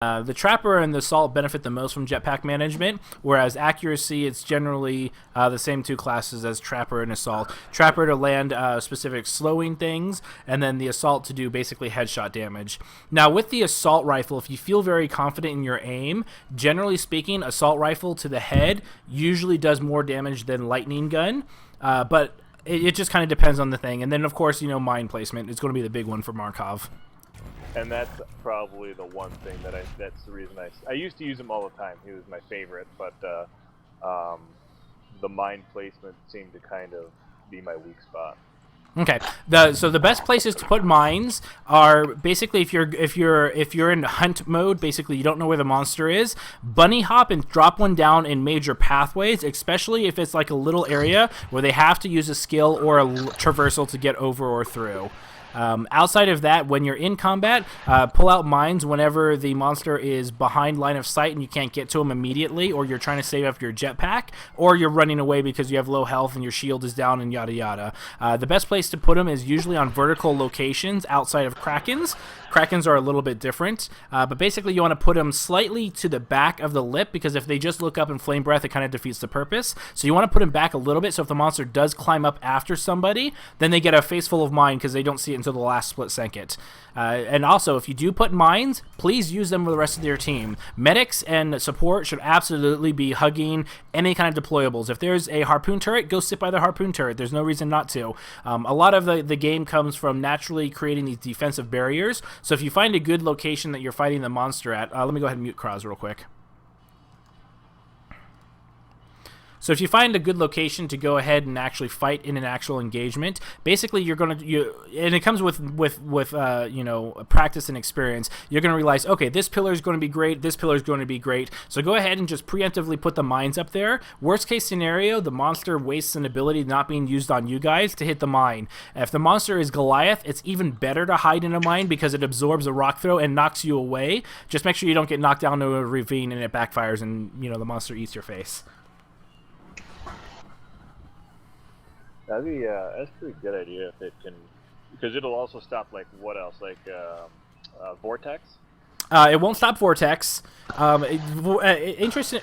The Trapper and the Assault benefit the most from jetpack management, whereas accuracy, it's generally the same two classes as Trapper and Assault. Trapper to land specific slowing things, and then the Assault to do basically headshot damage. Now, with the Assault Rifle, if you feel very confident in your aim, generally speaking, Assault Rifle to the head usually does more damage than Lightning Gun, but it just kind of depends on the thing. And then, of course, mine placement is going to be the big one for Markov. And that's probably the one thing that's the reason I used to use him all the time. He was my favorite, but the mine placement seemed to kind of be my weak spot. Okay. So the best places to put mines are basically if you're in hunt mode, basically you don't know where the monster is, bunny hop and drop one down in major pathways, especially if it's like a little area where they have to use a skill or a traversal to get over or through. Outside of that, when you're in combat, pull out mines whenever the monster is behind line of sight and you can't get to him immediately, or you're trying to save up your jetpack, or you're running away because you have low health and your shield is down and yada yada. The best place to put them is usually on vertical locations outside of Krakens. Krakens are a little bit different, but basically you want to put them slightly to the back of the lip, because if they just look up in flame breath, it kind of defeats the purpose. So you want to put them back a little bit, so if the monster does climb up after somebody, then they get a face full of mine because they don't see it until the last split second. And also, if you do put mines, please use them with the rest of your team. Medics and support should absolutely be hugging any kind of deployables. If there's a harpoon turret, go sit by the harpoon turret. There's no reason not to. A lot of the game comes from naturally creating these defensive barriers. So if you find a good location that you're fighting the monster at, let me go ahead and mute Kraz real quick. So if you find a good location to go ahead and actually fight in an actual engagement, basically you're going to, and it comes with practice and experience, you're going to realize, okay, this pillar is going to be great, this pillar is going to be great, so go ahead and just preemptively put the mines up there. Worst case scenario, the monster wastes an ability not being used on you guys to hit the mine. If the monster is Goliath, it's even better to hide in a mine because it absorbs a rock throw and knocks you away. Just make sure you don't get knocked down to a ravine and it backfires and, the monster eats your face. That's a pretty good idea if it can, because it'll also stop what else, vortex. It won't stop vortex. Interesting.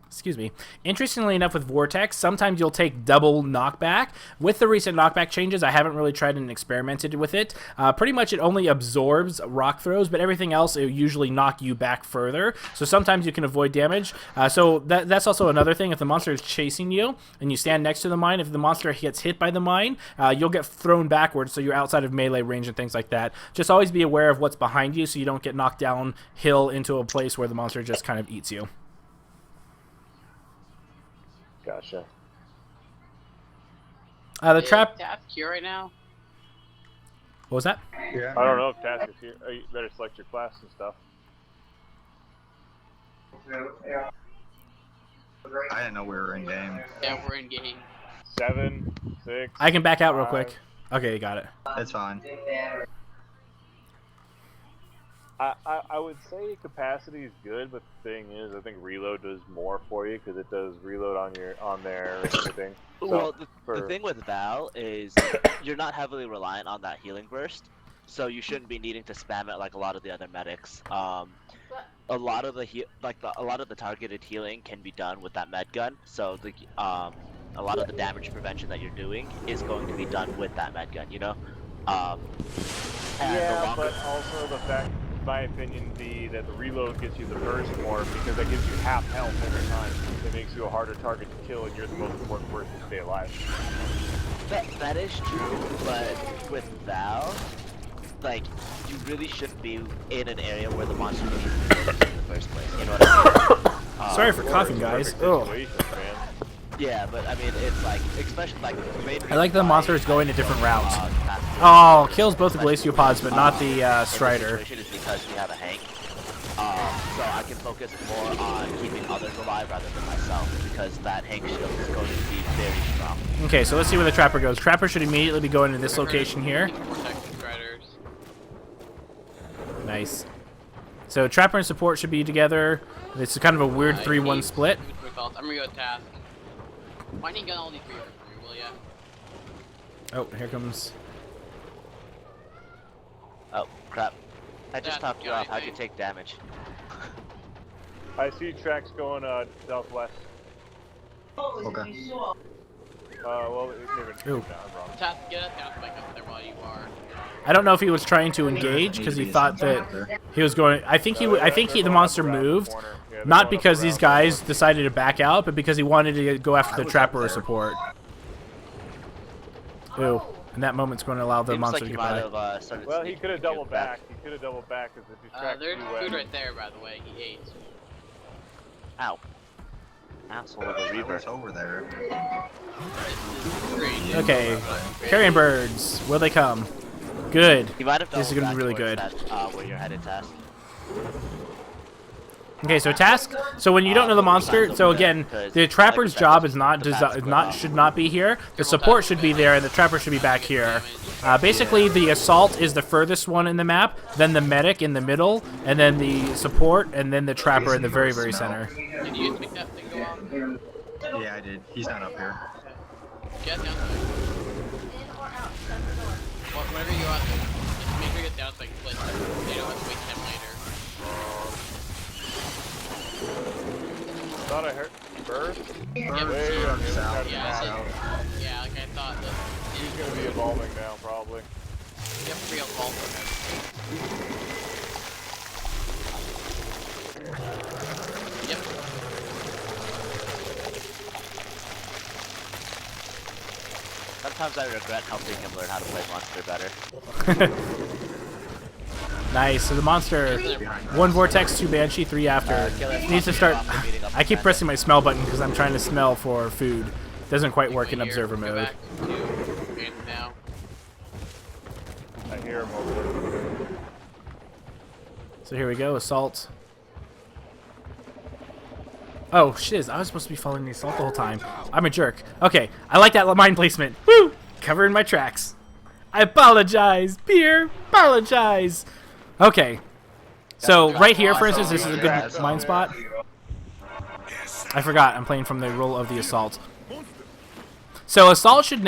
Excuse me. Interestingly enough, with Vortex, sometimes you'll take double knockback. With the recent knockback changes, I haven't really tried and experimented with it. Pretty much it only absorbs rock throws, but everything else, it will usually knock you back further. So sometimes you can avoid damage. So that's also another thing. If the monster is chasing you and you stand next to the mine, if the monster gets hit by the mine, you'll get thrown backwards, so you're outside of melee range and things like that. Just always be aware of what's behind you so you don't get knocked downhill into a place where the monster just kind of eats you. Gotcha. The trap. Task here right now. What was that? Yeah. I don't know if task is here. You better select your class and stuff. I didn't know we were in game. Yeah, we're in game. 7, 6. I can back out real quick. Okay, you got it. That's fine. I would say capacity is good, but the thing is, I think reload does more for you because it does reload on there and everything. So well, the thing with Val is you're not heavily reliant on that healing burst, so you shouldn't be needing to spam it like a lot of the other medics. A lot of the targeted healing can be done with that med gun, so a lot of the damage prevention that you're doing is going to be done with that med gun. Yeah, but also the fact, in my opinion, that the reload gets you the burst more because that gives you half health every time. It makes you a harder target to kill, and you're the most important person to stay alive. That is true, but with Val, you really shouldn't be in an area where the monster needs to be in the first place. You know what I mean? Sorry for coughing, guys. Oh. Yeah, but I mean, it's especially I like the monsters going a different route. Oh, kills both the Glaciopods, but not the Strider. Is because we have a Hank, so I can focus more on keeping others alive rather than myself, because that Hank shield is going to be very strong. Okay, so let's see where the Trapper goes. Trapper should immediately be going to this location here. Nice. So Trapper and Support should be together. It's kind of a weird 3-1 split. I'm gonna go task. Mining gun only 3 for me, will ya? Oh, here comes. Oh, crap. I just topped you off. How'd you take damage? I see tracks going southwest. Okay. Well, maybe Ooh. I'm wrong. Get a down spike up there while you are. I don't know if he was trying to engage because he thought that he was going. I think the monster moved, not because these guys decided to back out, but because he wanted to go after the trapper or support. Ooh, and that moment's going to allow the monster to get by. Well, he could have doubled back. He could have doubled back because if he tracked There's too food well. right there, by the way. He ate. Ow. Asshole of a I reaver. was over there. Okay, carrion birds, will they come? Good. You might have This is gonna be really good. Where you're headed, Task. Okay, so task. So when you don't know the monster, so again, the trapper's job is should not be here. The support should be there, and the trapper should be back here. Basically, the assault is the furthest one in the map, then the medic in the middle, and then the support, and then the trapper in the very, very center. Did you make that thing go off? Yeah, I did. He's not up here. Get down spike. Whenever you are, just make sure you get down spike split. So you don't have to wait him later. Thought I heard bird. Yep. Way up here, South. out of the Yeah, map. yeah, like I thought. He's gonna be evolving now, probably. Yep, real fault. Yep. Sometimes I regret helping him learn how to play monster better. Nice. So the monster, 1 vortex, 2 banshee, 3 after. Needs to start. I keep pressing my smell button because I'm trying to smell for food. Doesn't quite work in observer Go mode. back to game now. I hear him over there. So here we go. Assault. Oh, shiz. I was supposed to be following the assault the whole time. I'm a jerk. Okay. I like that mine placement. Woo! Covering my tracks. I apologize. Peer. Apologize. Okay. So right here, for instance, this is a good mine spot. I forgot. I'm playing from the role of the assault. So assault should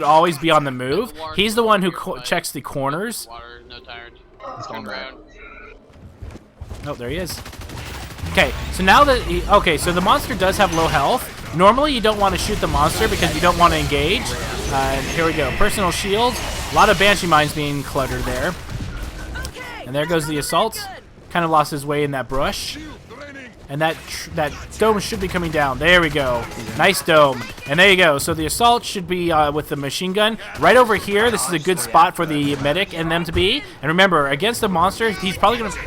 always be on the move. He's the one who checks the corners. Water, no tired. He's going back. Oh, there he is. Okay, so now that so the monster does have low health. Normally, you don't want to shoot the monster because you don't want to engage. And here we go, personal shield. A lot of banshee mines being cluttered there. And there goes the assault. Kind of lost his way in that brush. And that dome should be coming down. There we go. Nice dome. And there you go. So the assault should be with the machine gun. Right over here, this is a good spot for the medic and them to be. And remember, against the monster, he's probably going to...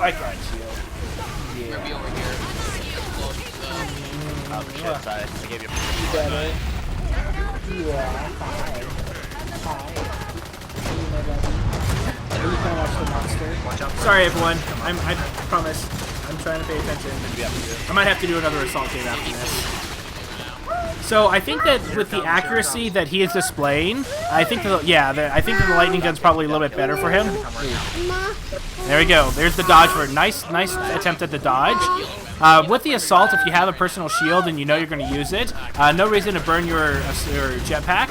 I got you. Yeah. Be over here. Oh shit, sorry. I gave you Sorry, everyone. I promise. I'm trying to pay attention. I might have to do another assault game after this. So I think that with the accuracy that he is displaying, I think that the lightning gun's probably a little bit better for him. There we go. There's the dodge for a nice attempt at the dodge. With the assault, if you have a personal shield and you know you're going to use it, no reason to burn your jetpack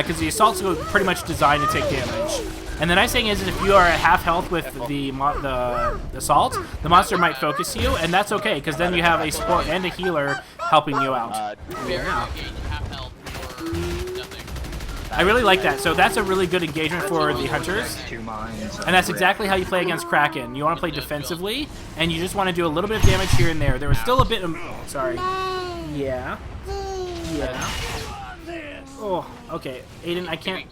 because the assault's pretty much designed to take damage. And the nice thing is if you are at half health with the assault, the monster might focus you, and that's okay because then you have a support and a healer helping you out. I really like that. So that's a really good engagement for the hunters. And that's exactly how you play against Kraken. You want to play defensively, and you just want to do a little bit of damage here and there. There was still a bit of... sorry. Yeah. Oh, okay. Aiden, I can't...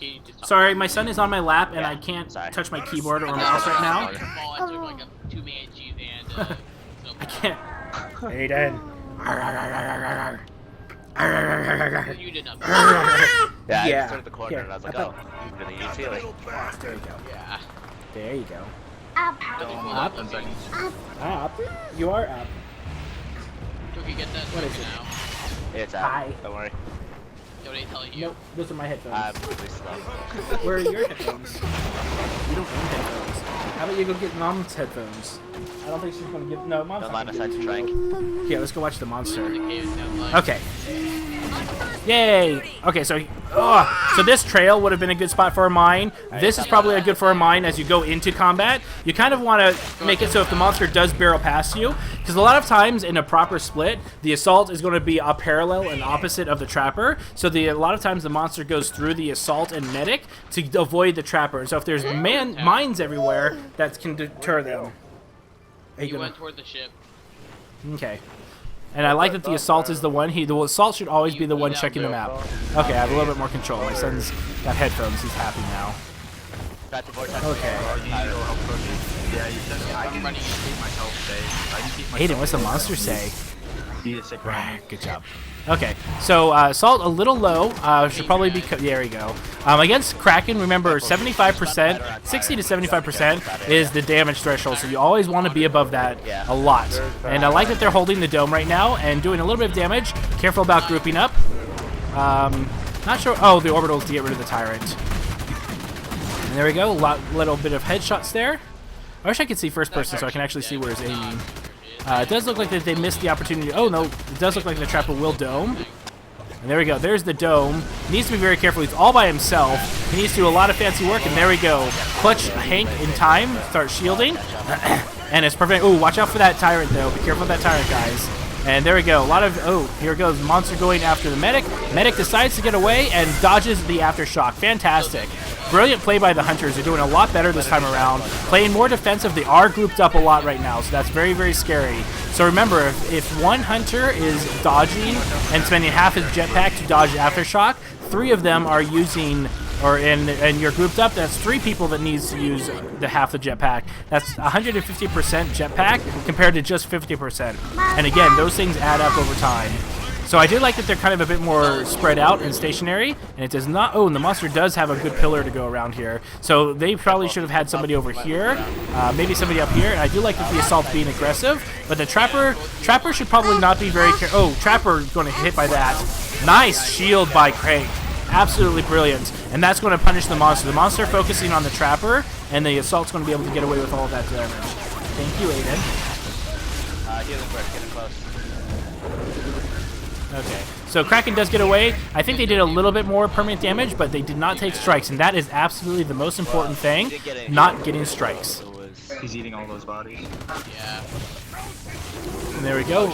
Sorry, my son is on my lap, and I can't touch my keyboard or mouse right now. I can't... Aiden. You did not. Yeah, I just turned the corner and I was like, oh, you're gonna use healing. There you go. Yeah. There you go. Up. Up. You are up. Cookie, get that What is it? now. It's out. Hi. Don't worry. Don't they tell you? Nope, those are my headphones. I'm really slow. Where are your headphones? You don't own headphones. How about you go get Mom's headphones? I don't think she's gonna give. No, Mom's No not line of gonna sight give strike. you. Yeah, let's go watch the monster. The cave sounds like. Okay. Yay! Okay, so this trail would have been a good spot for a mine. This is probably a good for a mine as you go into combat. You kind of want to make it so if the monster does barrel past you, because a lot of times in a proper split, the assault is going to be a parallel and opposite of the trapper. So a lot of times the monster goes through the assault and medic to avoid the trapper. So if there's mines everywhere, that can deter them. He went toward the ship. Okay. And I like that the assault is the one. The assault should always be the one checking the map. Okay, I have a little bit more control. My son's got headphones. He's happy now. Okay. Yeah, you said I can keep myself safe. I can keep myself Aiden, what's the monster say? Be a sick Right, good job. Okay, so assault a little low. Should probably be. There we go. Against Kraken, remember 75%, 60 to 75% is the damage threshold. So you always want to be above that a lot. And I like that they're holding the dome right now and doing a little bit of damage. Careful about grouping up. Not sure. Oh, the orbitals to get rid of the tyrant. And there we go. Little bit of headshots there. I wish I could see first person so I can actually see where he's aiming. It does look like that they missed the opportunity. Oh, no. It does look like the trapper will dome. And there we go. There's the dome. He needs to be very careful. He's all by himself. He needs to do a lot of fancy work. And there we go. Clutch Hank in time. Start shielding. And it's perfect. Oh, watch out for that tyrant, though. Be careful of that tyrant, guys. And there we go. A lot of... Oh, here goes. Monster going after the medic. Medic decides to get away and dodges the aftershock. Fantastic. Brilliant play by the Hunters. They're doing a lot better this time around. Playing more defensive. They are grouped up a lot right now, so that's very, very scary. So remember, if one Hunter is dodging and spending half his jetpack to dodge aftershock, 3 of them are using... and you're grouped up, that's 3 people that needs to use the half the jetpack. That's 150% jetpack compared to just 50%. And again, those things add up over time. So I do like that they're kind of a bit more spread out and stationary, and it does not... Oh, and the monster does have a good pillar to go around here. So they probably should have had somebody over here, maybe somebody up here, and I do like that the assault's being aggressive, but the Trapper should probably not be very careful. Oh, Trapper going to get hit by that. Nice shield by Craig. Absolutely brilliant. And that's going to punish the monster. The monster focusing on the Trapper, and the assault's going to be able to get away with all of that damage. Thank you, Aiden. Healing bird, getting close. Okay, so Kraken does get away. I think they did a little bit more permanent damage, but they did not take strikes, and that is absolutely the most important thing, not getting strikes. He's eating all those bodies. Yeah. And there we go.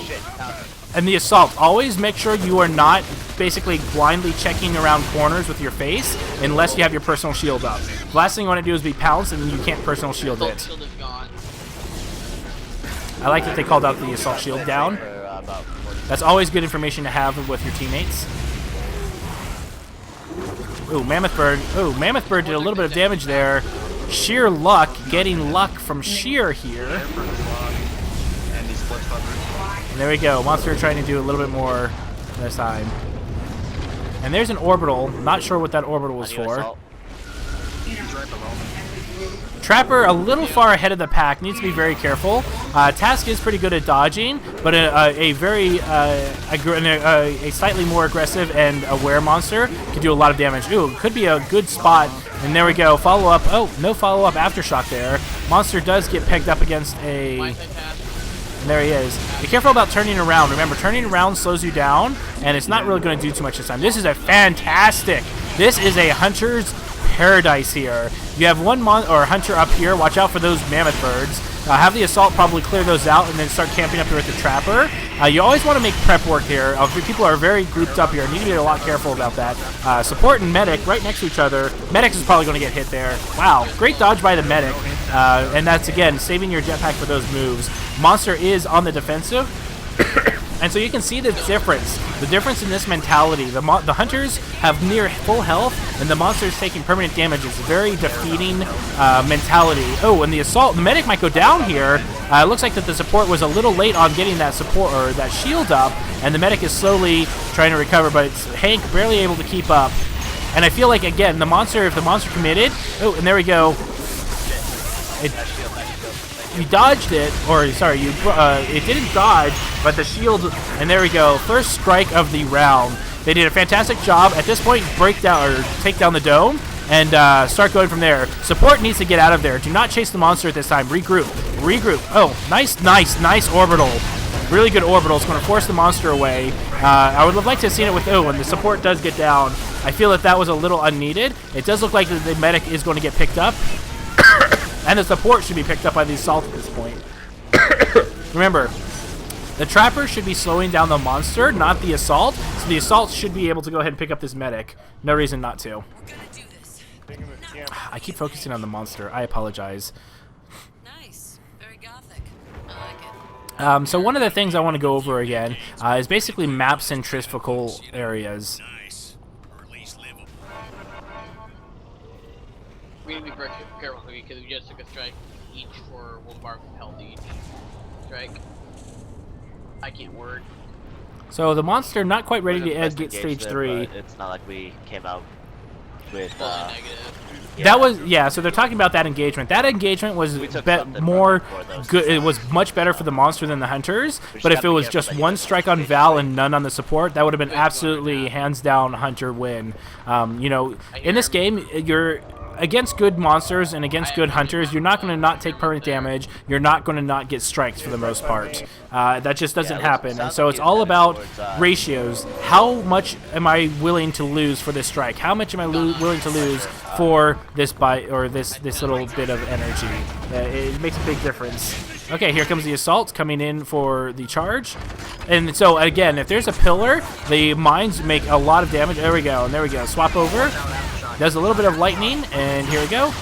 And the assault, always make sure you are not basically blindly checking around corners with your face unless you have your personal shield up. The last thing you want to do is be pounced, and then you can't personal shield it. Shield is gone. I like that they called out the assault shield down. That's always good information to have with your teammates. Ooh, Mammoth Bird. Ooh, Mammoth Bird did a little bit of damage there. Shear Luck, getting luck from Shear here. And there we go. Monster trying to do a little bit more this time. And there's an orbital. Not sure what that orbital was for. Trapper a little far ahead of the pack, needs to be very careful. Task is pretty good at dodging, but a slightly more aggressive and aware monster can do a lot of damage. Ooh, could be a good spot. And there we go. Follow up. Oh, no follow up aftershock there. Monster does get pegged up against a... And there he is. Be careful about turning around. Remember, turning around slows you down, and it's not really going to do too much this time. This is a fantastic... This is a Hunter's paradise here. You have one Hunter up here. Watch out for those Mammoth Birds. Have the assault probably clear those out and then start camping up here with the Trapper. You always want to make prep work here. People are very grouped up here. Need to be a lot careful about that. Support and Medic right next to each other. Medic is probably going to get hit there. Wow, great dodge by the Medic. And that's, again, saving your jetpack for those moves. Monster is on the defensive. And so you can see the difference. The difference in this mentality. The Hunters have near full health, and the monster's taking permanent damage. It's a very defeating mentality. Oh, and the assault, the medic might go down here. It looks like that the support was a little late on getting that support or that shield up, and the medic is slowly trying to recover, but it's Hank barely able to keep up. And I feel like, again, the monster, if the monster committed, oh, and there we go. You dodged it, or sorry, it didn't dodge, but the shield, and there we go. First strike of the round. They did a fantastic job. At this point, break down or take down the dome and start going from there. Support needs to get out of there. Do not chase the monster at this time. Regroup. Regroup. Oh, nice orbital. Really good orbital. It's going to force the monster away. I would have liked to have seen it with, when the support does get down. I feel that was a little unneeded. It does look like the medic is going to get picked up. And the support should be picked up by the assault at this point. Remember, the trapper should be slowing down the monster, not the assault. So the assault should be able to go ahead and pick up this medic. No reason not to. I keep focusing on the monster. I apologize. Nice. Very gothic. I like it. So one of the things I want to go over again is basically map centrifugal areas. We need to be very careful because we just took a strike each for 1 bar of health each. Strike. I can't word. So the monster not quite ready to Best get stage engaged 3. but it's not like we came out with. Fully negative. That was so they're talking about that engagement. That engagement was more good. It was much better for the monster than the hunters. But if it was just 1 strike on Val and none on the support, that would have been absolutely hands down hunter win. You know, in this game, you're against good monsters and against good hunters, you're not going to not take permanent damage. You're not going to not get strikes for the most part. That just doesn't happen. And so it's all about ratios. How much am I willing to lose for this strike? How much am I willing to lose for this bite or this little bit of energy? It makes a big difference. Okay, here comes the assault coming in for the charge. And so again, if there's a pillar, the mines make a lot of damage. There we go. And there we go. Swap over. Does a little bit of lightning, and here we go.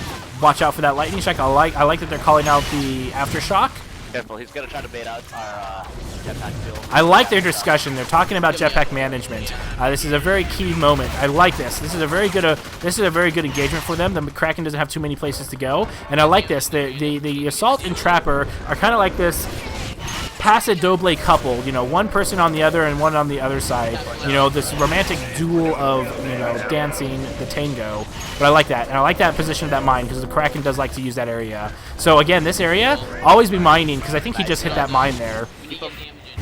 Watch out for that lightning strike. I like that they're calling out the aftershock. Careful, he's gonna try to bait out our jetpack fuel. I like their discussion. They're talking about jetpack management. This is a very key moment. I like this. This is a very good engagement for them. The Kraken doesn't have too many places to go, and I like this. The assault and trapper are kind of like this passive double couple, you know, one person on the other and one on the other side, you know, this romantic duel of, you know, dancing the tango. But I like that, and I like that position of that mine because the Kraken does like to use that area. So again, this area, always be mining because I think he just hit that mine there.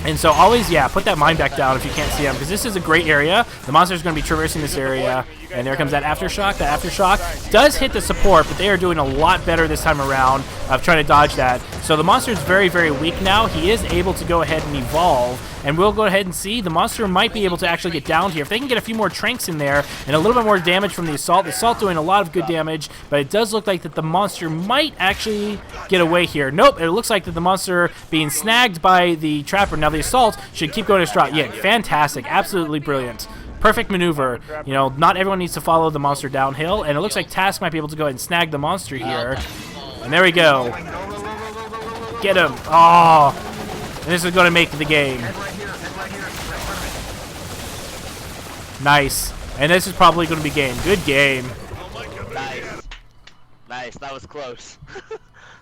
And so always, put that mine back down if you can't see him, because this is a great area. The monster's going to be traversing this area, and there comes that aftershock. That aftershock does hit the support, but they are doing a lot better this time around of trying to dodge that. So the monster's very, very weak now. He is able to go ahead and evolve, and we'll go ahead and see. The monster might be able to actually get down here. If they can get a few more tranks in there and a little bit more damage from the assault doing a lot of good damage, but it does look like that the monster might actually get away here. Nope, it looks like that the monster being snagged by the trapper. Now the assault should keep going to strike. Yeah, fantastic, absolutely brilliant. Perfect maneuver. You know, not everyone needs to follow the monster downhill, and it looks like Task might be able to go ahead and snag the monster here. And there we go. Get him. Oh, and this is going to make the game. Nice. And this is probably going to be game. Good game. Nice. Nice, that was close.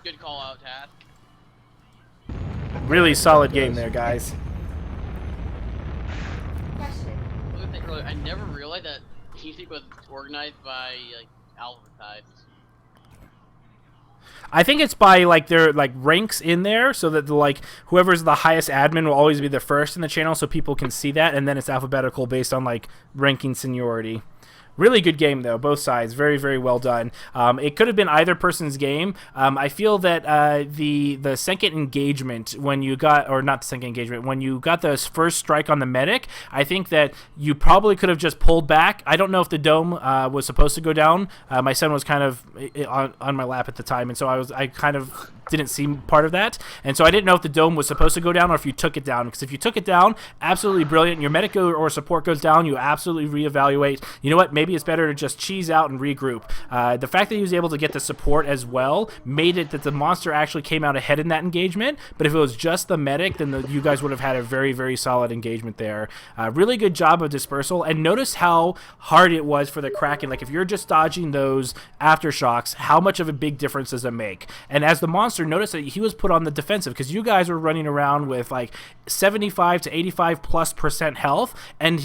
Good call out, Task. Really solid game there, guys. I never realized that TC was organized by like alphabetize. I think it's by like their like ranks in there, so that like whoever's the highest admin will always be the first in the channel, so people can see that, and then it's alphabetical based on like ranking seniority. Really good game, though, both sides. Very, very well done. It could have been either person's game. I feel that the second engagement, when you got, or not the second engagement, when you got the first strike on the medic, I think that you probably could have just pulled back. I don't know if the dome was supposed to go down. My son was kind of on my lap at the time, and so I kind of didn't see part of that, and so I didn't know if the dome was supposed to go down or if you took it down, because if you took it down, absolutely brilliant. Your medic or support goes down, you absolutely reevaluate. You know what, maybe it's better to just cheese out and regroup. The fact that he was able to get the support as well made it that the monster actually came out ahead in that engagement, but if it was just the medic, then you guys would have had a very, very solid engagement there. Really good job of dispersal, and notice how hard it was for the Kraken. Like if you're just dodging those aftershocks, how much of a big difference does it make? And as the monster, notice that he was put on the defensive because you guys were running around with like 75 to 85+% health, and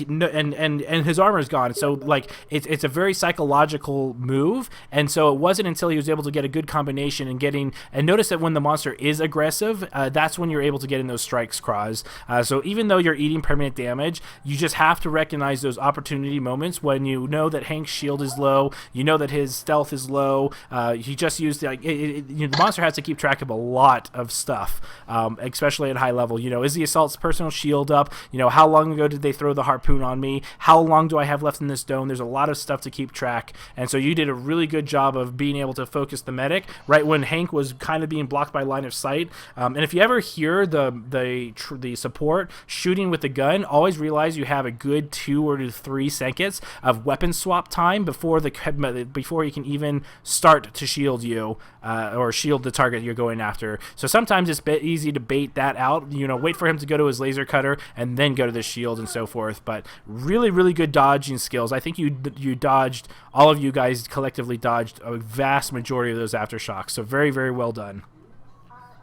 his armor's gone. So like like it's a very psychological move, and so it wasn't until he was able to get a good combination and notice that when the monster is aggressive, that's when you're able to get in those strikes, Cross. So even though you're eating permanent damage, you just have to recognize those opportunity moments when you know that Hank's shield is low, you know that his stealth is low. He just used the monster has to keep track of a lot of stuff, especially at high level. Is the assault's personal shield up? How long ago did they throw the harpoon on me? How long do I have left in this dome? There's a lot of stuff to keep track, and so you did a really good job of being able to focus the medic right when Hank was kind of being blocked by line of sight. And if you ever hear the support shooting with the gun, always realize you have a good 2 or 3 seconds of weapon swap time before he can even start to shield you or shield the target you're going after. So sometimes it's easy to bait that out. Wait for him to go to his laser cutter and then go to the shield and so forth. But really, really good dodging skills. I think you dodged, all of you guys collectively dodged a vast majority of those aftershocks. So very, very well done.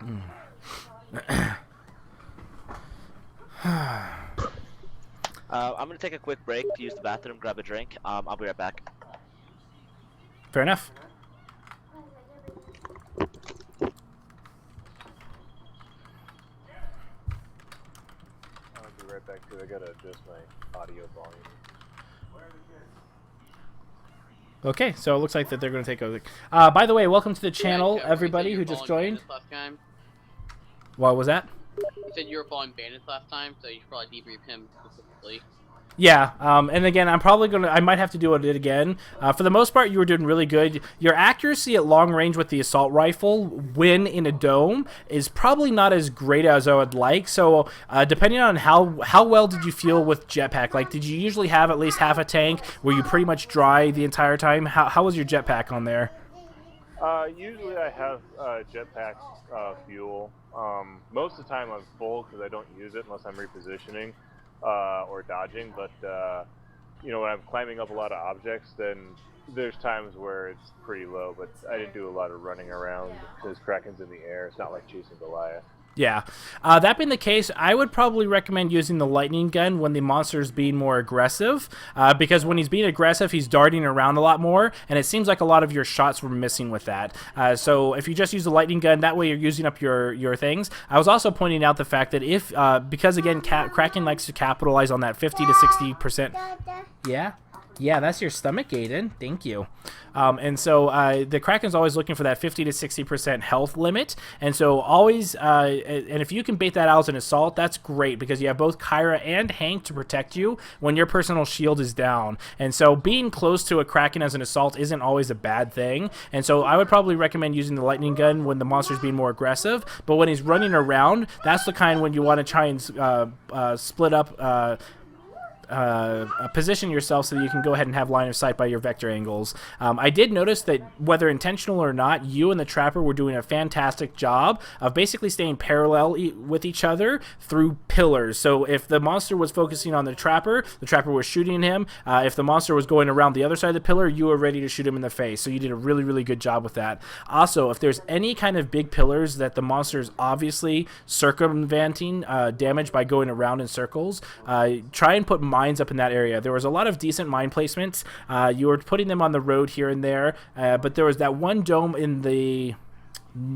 I'm going to take a quick break to use the bathroom, grab a drink. I'll be right back. Fair enough. I'll be right back too. I gotta adjust my audio volume. Okay, so it looks like that they're going to take over. By the way, welcome to the channel, everybody who just joined. What was that? You said you were following Bandits last time, so you should probably debrief him specifically. Yeah, and again, I might have to do it again. For the most part, you were doing really good. Your accuracy at long range with the assault rifle, when in a dome, is probably not as great as I would like. So, depending on how well did you feel with jetpack, like did you usually have at least half a tank? Were you pretty much dry the entire time? How was your jetpack on there? Usually I have jetpack fuel. Most of the time I'm full because I don't use it unless I'm repositioning. Or dodging, but when I'm climbing up a lot of objects, then there's times where it's pretty low, but I didn't do a lot of running around because Kraken's in the air. It's not like chasing Goliath. Yeah. That being the case, I would probably recommend using the lightning gun when the monster's being more aggressive, because when he's being aggressive, he's darting around a lot more, and it seems like a lot of your shots were missing with that. So if you just use the lightning gun, that way you're using up your things. I was also pointing out the fact that because again, Kraken likes to capitalize on that 50 to 60%. Yeah, that's your stomach, Aiden. Thank you. And so the Kraken's always looking for that 50 to 60% health limit. And so always, and if you can bait that out as an assault, that's great because you have both Kyra and Hank to protect you when your personal shield is down. And so being close to a Kraken as an assault isn't always a bad thing. And so I would probably recommend using the lightning gun when the monster's being more aggressive. But when he's running around, that's the kind when you want to try and split up position yourself so that you can go ahead and have line of sight by your vector angles. I did notice that whether intentional or not, you and the Trapper were doing a fantastic job of basically staying parallel with each other through pillars. So if the monster was focusing on the Trapper was shooting him. If the monster was going around the other side of the pillar, you were ready to shoot him in the face. So you did a really, really good job with that. Also, if there's any kind of big pillars that the monster is obviously circumventing damage by going around in circles, try and put mines up in that area. There was a lot of decent mine placements. You were putting them on the road here and there, but there was that one dome in the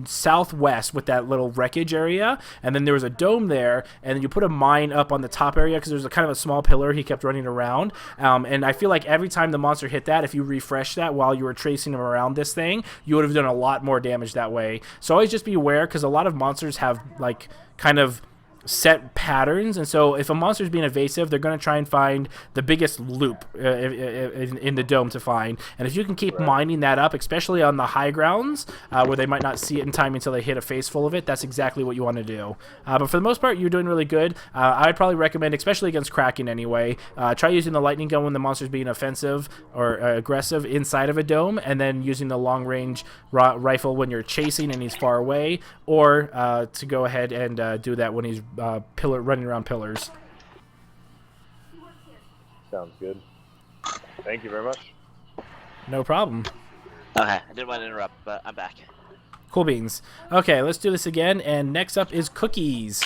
southwest with that little wreckage area, and then there was a dome there, and you put a mine up on the top area because there's a kind of a small pillar he kept running around, and I feel like every time the monster hit that, if you refresh that while you were tracing him around this thing, you would have done a lot more damage that way. So always just be aware, because a lot of monsters have like kind of set patterns, and so if a monster's being evasive, they're going to try and find the biggest loop in the dome to find, and if you can keep mining that up, especially on the high grounds where they might not see it in time until they hit a face full of it, that's exactly what you want to do. But for the most part, you're doing really good. I would probably recommend, especially against Kraken anyway, try using the lightning gun when the monster's being offensive or aggressive inside of a dome, and then using the long range rifle when you're chasing and he's far away, or to go ahead and do that when he's running around pillars. Sounds good. Thank you very much. No problem. Okay, I didn't want to interrupt, but I'm back. Cool beans. Okay, let's do this again, and next up is Cookies.